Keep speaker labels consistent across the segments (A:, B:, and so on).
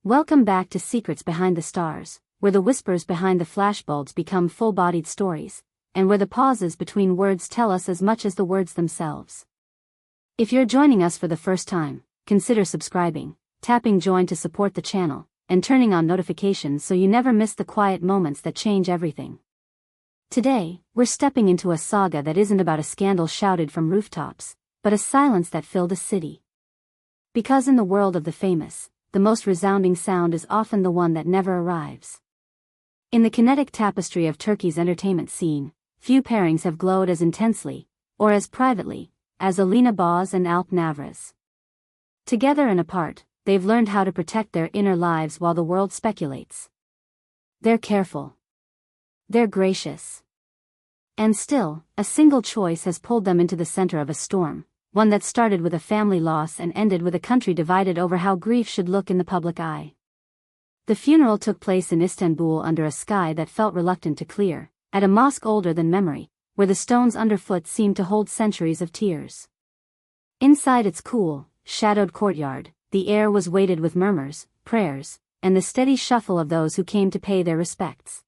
A: Welcome back to Secrets Behind the Stars, where the whispers behind the flashbulbs become full-bodied stories, and where the pauses between words tell us as much as the words themselves. If you're joining us for the first time, consider subscribing, tapping join to support the channel, and turning on notifications so you never miss the quiet moments that change everything. Today, we're stepping into a saga that isn't about a scandal shouted from rooftops, but a silence that filled a city. Because in the world of the famous, the most resounding sound is often the one that never arrives. In the kinetic tapestry of Turkey's entertainment scene, few pairings have glowed as intensely, or as privately, as Alina and Navruz. Together and apart, they've learned how to protect their inner lives while the world speculates. They're careful. They're gracious. And still, a single choice has pulled them into the center of a storm, one that started with a family loss and ended with a country divided over how grief should look in the public eye. The funeral took place in Istanbul under a sky that felt reluctant to clear, at a mosque older than memory, where the stones underfoot seemed to hold centuries of tears. Inside its cool, shadowed courtyard, the air was weighted with murmurs, prayers, and the steady shuffle of those who came to pay their respects.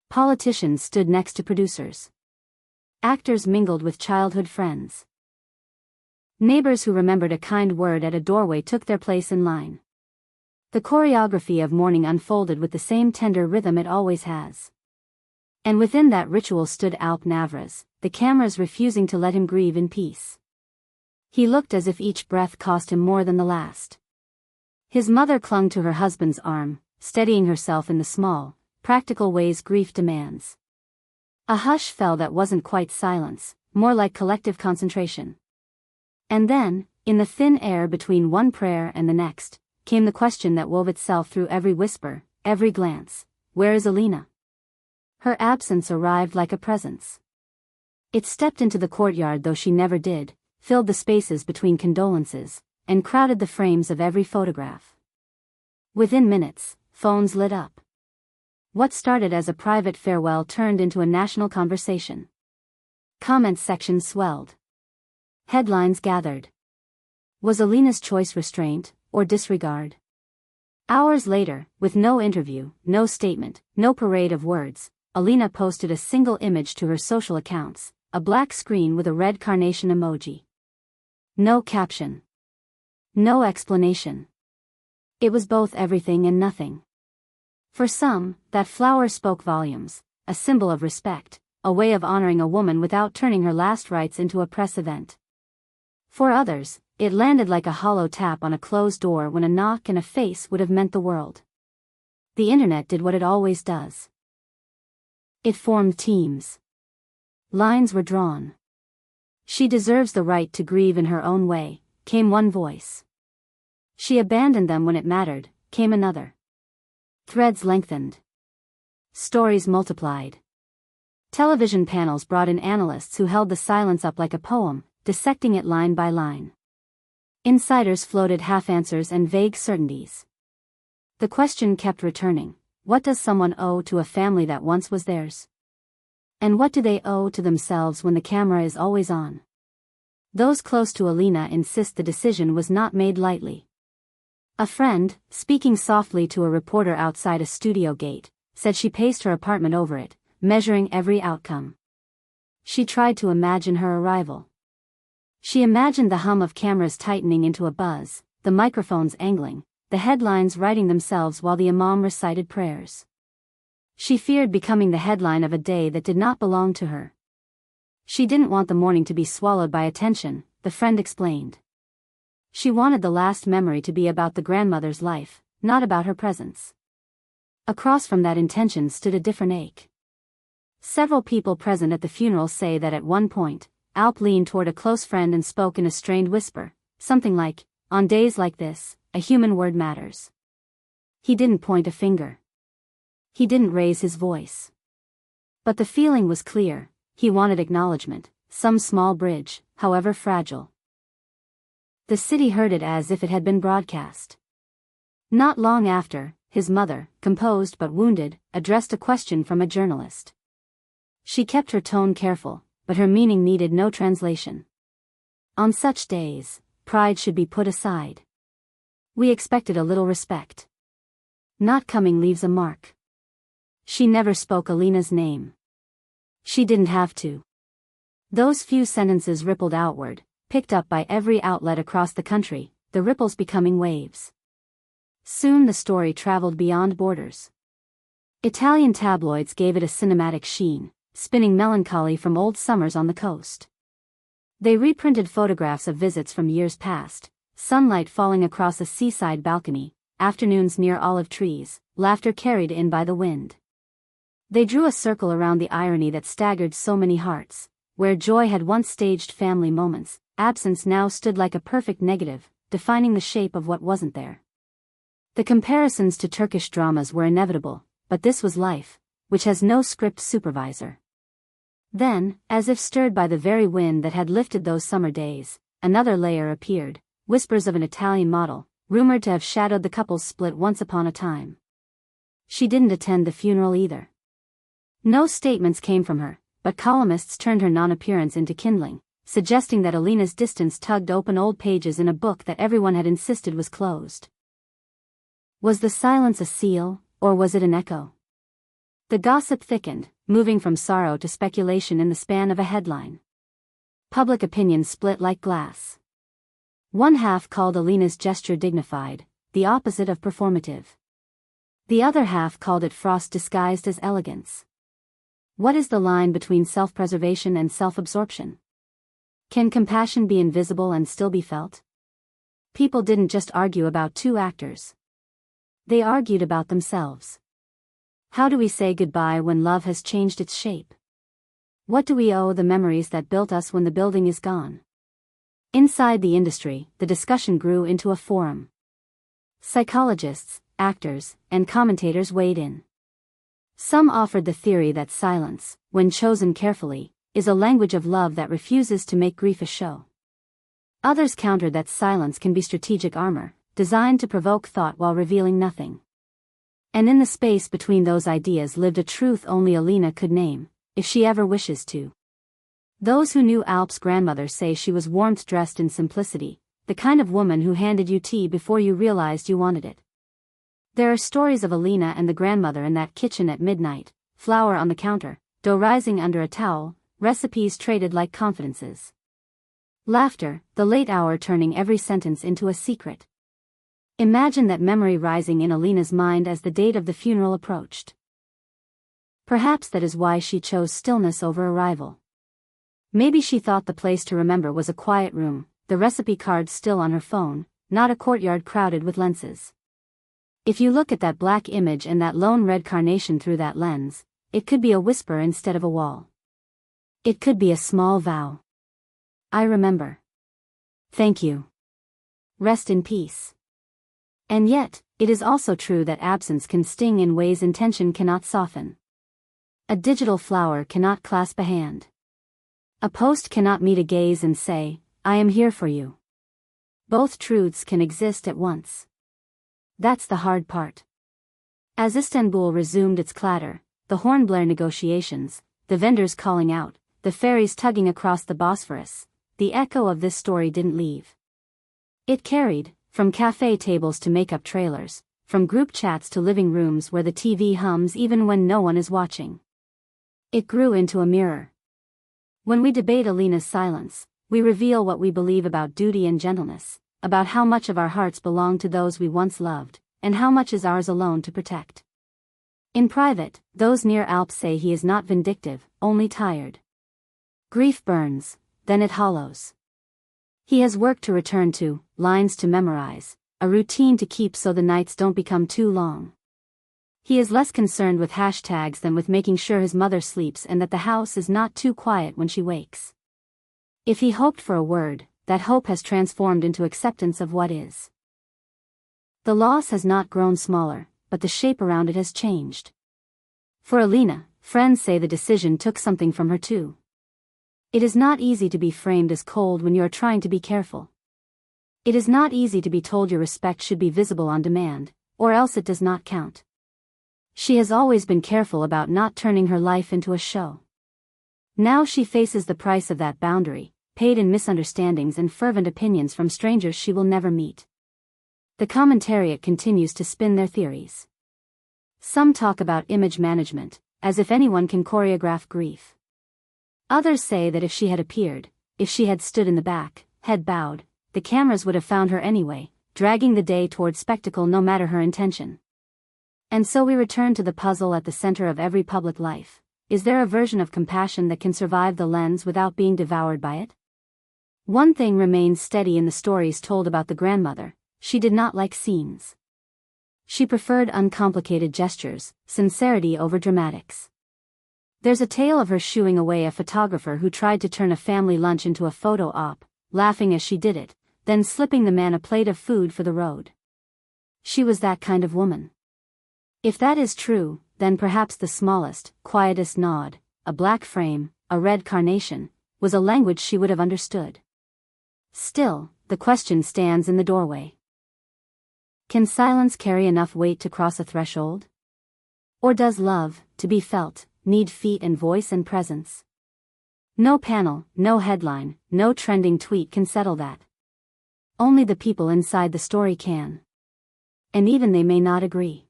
A: Politicians stood next to producers. Actors mingled with childhood friends. Neighbors who remembered a kind word at a doorway took their place in line. The choreography of mourning unfolded with the same tender rhythm it always has. And within that ritual stood Navruz, the cameras refusing to let him grieve in peace. He looked as if each breath cost him more than the last. His mother clung to her husband's arm, steadying herself in the small, practical ways grief demands. A hush fell that wasn't quite silence, more like collective concentration. And then, in the thin air between one prayer and the next, came the question that wove itself through every whisper, every glance: where is Alina? Her absence arrived like a presence. It stepped into the courtyard though she never did, filled the spaces between condolences, and crowded the frames of every photograph. Within minutes, phones lit up. What started as a private farewell turned into a national conversation. Comment sections swelled. Headlines gathered. Was Alina's choice restraint, or disregard? Hours later, with no interview, no statement, no parade of words, Alina posted a single image to her social accounts, a black screen with a red carnation emoji. No caption. No explanation. It was both everything and nothing. For some, that flower spoke volumes, a symbol of respect, a way of honoring a woman without turning her last rites into a press event. For others, it landed like a hollow tap on a closed door when a knock and a face would have meant the world. The internet did what it always does. It formed teams. Lines were drawn. She deserves the right to grieve in her own way, came one voice. She abandoned them when it mattered, came another. Threads lengthened. Stories multiplied. Television panels brought in analysts who held the silence up like a poem, dissecting it line by line. Insiders floated half-answers and vague certainties. The question kept returning: what does someone owe to a family that once was theirs? And what do they owe to themselves when the camera is always on? Those close to Alina insist the decision was not made lightly. A friend, speaking softly to a reporter outside a studio gate, said she paced her apartment over it, measuring every outcome. She tried to imagine her arrival. She imagined the hum of cameras tightening into a buzz, the microphones angling, the headlines writing themselves while the imam recited prayers. She feared becoming the headline of a day that did not belong to her. She didn't want the morning to be swallowed by attention, the friend explained. She wanted the last memory to be about the grandmother's life, not about her presence. Across from that intention stood a different ache. Several people present at the funeral say that at one point, Alp leaned toward a close friend and spoke in a strained whisper, something like, "On days like this, a human word matters." He didn't point a finger. He didn't raise his voice. But the feeling was clear: he wanted acknowledgement, some small bridge, however fragile. The city heard it as if it had been broadcast. Not long after, his mother, composed but wounded, addressed a question from a journalist. She kept her tone careful, but her meaning needed no translation. On such days, pride should be put aside. We expected a little respect. Not coming leaves a mark. She never spoke Alina's name. She didn't have to. Those few sentences rippled outward, picked up by every outlet across the country, the ripples becoming waves. Soon the story traveled beyond borders. Italian tabloids gave it a cinematic sheen, spinning melancholy from old summers on the coast. They reprinted photographs of visits from years past, sunlight falling across a seaside balcony, afternoons near olive trees, laughter carried in by the wind. They drew a circle around the irony that staggered so many hearts. Where joy had once staged family moments, absence now stood like a perfect negative, defining the shape of what wasn't there. The comparisons to Turkish dramas were inevitable, but this was life, which has no script supervisor. Then, as if stirred by the very wind that had lifted those summer days, another layer appeared, whispers of an Italian model, rumored to have shadowed the couple's split once upon a time. She didn't attend the funeral either. No statements came from her, but columnists turned her non-appearance into kindling, suggesting that Alina's distance tugged open old pages in a book that everyone had insisted was closed. Was the silence a seal, or was it an echo? The gossip thickened, moving from sorrow to speculation in the span of a headline. Public opinion split like glass. One half called Alina's gesture dignified, the opposite of performative. The other half called it frost disguised as elegance. What is the line between self-preservation and self-absorption? Can compassion be invisible and still be felt? People didn't just argue about two actors. They argued about themselves. How do we say goodbye when love has changed its shape? What do we owe the memories that built us when the building is gone? Inside the industry, the discussion grew into a forum. Psychologists, actors, and commentators weighed in. Some offered the theory that silence, when chosen carefully, is a language of love that refuses to make grief a show. Others countered that silence can be strategic armor, designed to provoke thought while revealing nothing. And in the space between those ideas lived a truth only Alina could name, if she ever wishes to. Those who knew Alp's grandmother say she was warmth dressed in simplicity, the kind of woman who handed you tea before you realized you wanted it. There are stories of Alina and the grandmother in that kitchen at midnight, flour on the counter, dough rising under a towel, recipes traded like confidences. Laughter, the late hour turning every sentence into a secret. Imagine that memory rising in Alina's mind as the date of the funeral approached. Perhaps that is why she chose stillness over arrival. Maybe she thought the place to remember was a quiet room, the recipe card still on her phone, not a courtyard crowded with lenses. If you look at that black image and that lone red carnation through that lens, it could be a whisper instead of a wall. It could be a small vow. I remember. Thank you. Rest in peace. And yet, it is also true that absence can sting in ways intention cannot soften. A digital flower cannot clasp a hand. A post cannot meet a gaze and say, I am here for you. Both truths can exist at once. That's the hard part. As Istanbul resumed its clatter, the hornblare negotiations, the vendors calling out, the ferries tugging across the Bosphorus, the echo of this story didn't leave. It carried, from cafe tables to makeup trailers, from group chats to living rooms where the TV hums even when no one is watching. It grew into a mirror. When we debate Alina's silence, we reveal what we believe about duty and gentleness, about how much of our hearts belong to those we once loved, and how much is ours alone to protect. In private, those near Alp say he is not vindictive, only tired. Grief burns, then it hollows. He has work to return to, lines to memorize, a routine to keep so the nights don't become too long. He is less concerned with hashtags than with making sure his mother sleeps and that the house is not too quiet when she wakes. If he hoped for a word, that hope has transformed into acceptance of what is. The loss has not grown smaller, but the shape around it has changed. For Alina, friends say the decision took something from her too. It is not easy to be framed as cold when you are trying to be careful. It is not easy to be told your respect should be visible on demand, or else it does not count. She has always been careful about not turning her life into a show. Now she faces the price of that boundary, paid in misunderstandings and fervent opinions from strangers she will never meet. The commentariat continues to spin their theories. Some talk about image management, as if anyone can choreograph grief. Others say that if she had appeared, if she had stood in the back, head bowed, the cameras would have found her anyway, dragging the day toward spectacle no matter her intention. And so we return to the puzzle at the center of every public life. Is there a version of compassion that can survive the lens without being devoured by it? One thing remains steady in the stories told about the grandmother: she did not like scenes. She preferred uncomplicated gestures, sincerity over dramatics. There's a tale of her shooing away a photographer who tried to turn a family lunch into a photo op, laughing as she did it, then slipping the man a plate of food for the road. She was that kind of woman. If that is true, then perhaps the smallest, quietest nod, a black frame, a red carnation, was a language she would have understood. Still, the question stands in the doorway. Can silence carry enough weight to cross a threshold? Or does love, to be felt, need feet and voice and presence? No panel, no headline, no trending tweet can settle that. Only the people inside the story can. And even they may not agree.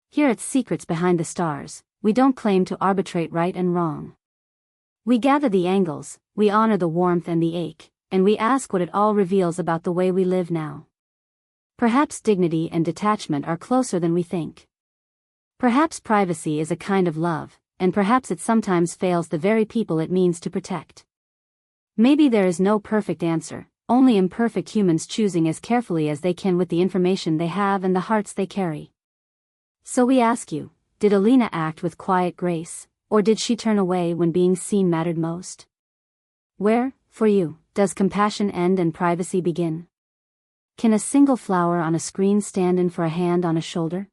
A: Here at Secrets Behind the Stars, we don't claim to arbitrate right and wrong. We gather the angles, we honor the warmth and the ache, and we ask what it all reveals about the way we live now. Perhaps dignity and detachment are closer than we think. Perhaps privacy is a kind of love, and perhaps it sometimes fails the very people it means to protect. Maybe there is no perfect answer, only imperfect humans choosing as carefully as they can with the information they have and the hearts they carry. So we ask you, did Alina act with quiet grace, or did she turn away when being seen mattered most? Where, for you, does compassion end and privacy begin? Can a single flower on a screen stand in for a hand on a shoulder?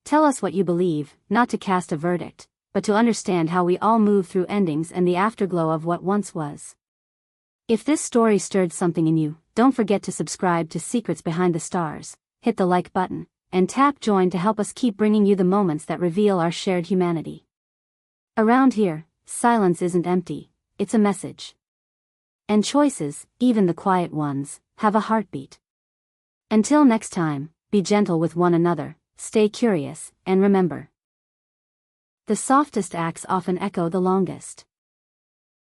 A: Tell us what you believe, not to cast a verdict, but to understand how we all move through endings and the afterglow of what once was. If this story stirred something in you, don't forget to subscribe to Secrets Behind the Stars, hit the like button, and tap join to help us keep bringing you the moments that reveal our shared humanity. Around here, silence isn't empty, it's a message. And choices, even the quiet ones, have a heartbeat. Until next time, be gentle with one another, stay curious, and remember. The softest acts often echo the longest.